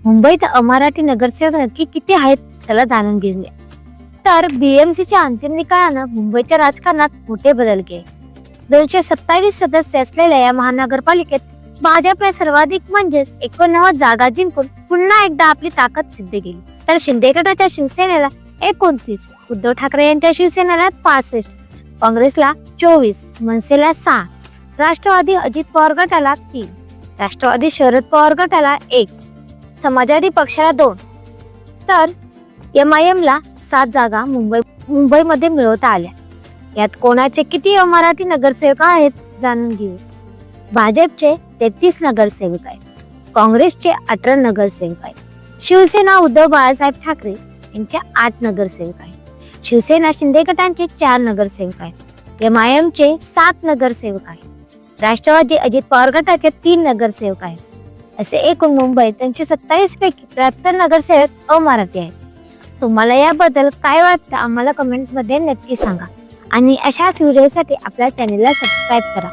मुंबईत अमराठी नगरसेवक नक्की किती आहेत, चला जाणून घेऊया. तर बीएमसीच्या अंतिम निकालानं मुंबईच्या राजकारणात मोठे बदल केले. 227 सदस्य असलेल्या या महानगरपालिकेत भाजपने सर्वाधिक म्हणजेच 89 जागा जिंकून पुन्हा एकदा आपली ताकद सिद्ध केली. तर शिंदे गटाच्या शिवसेनेला 29, उद्धव ठाकरे यांच्या शिवसेनेला 65, काँग्रेसला 24, मनसेला 6, राष्ट्रवादी अजित पवार गटाला 3, राष्ट्रवादी शरद पवार गटाला 1, समाजवादी पक्षाला 2, तर MIM ला 7 जागा मुंबईमध्ये मिळवता आल्या. यात कोणाचे किती अमराठी नगरसेवक आहेत जाणून घेऊ. भाजपचे 33 नगरसेवक आहेत, काँग्रेसचे 18 नगरसेवक आहेत, शिवसेना उद्धव बाळासाहेब ठाकरे यांचे 8 नगरसेवक आहेत, शिवसेना शिंदे गटांचे 4 नगरसेवक आहेत, MIM चे 7 नगरसेवक आहेत, राष्ट्रवादी अजित पवार गटाचे 3 नगरसेवक आहेत. असे एकूण मुंबईत 227 पैकी 73 नगरसेवक अमराठी आहेत. तुम्हाला याबद्दल काय वाटतं आम्हाला कमेंट मध्ये नक्की सांगा आणि अशाच व्हिडिओसाठी आपल्या चॅनलला सबस्क्राईब करा.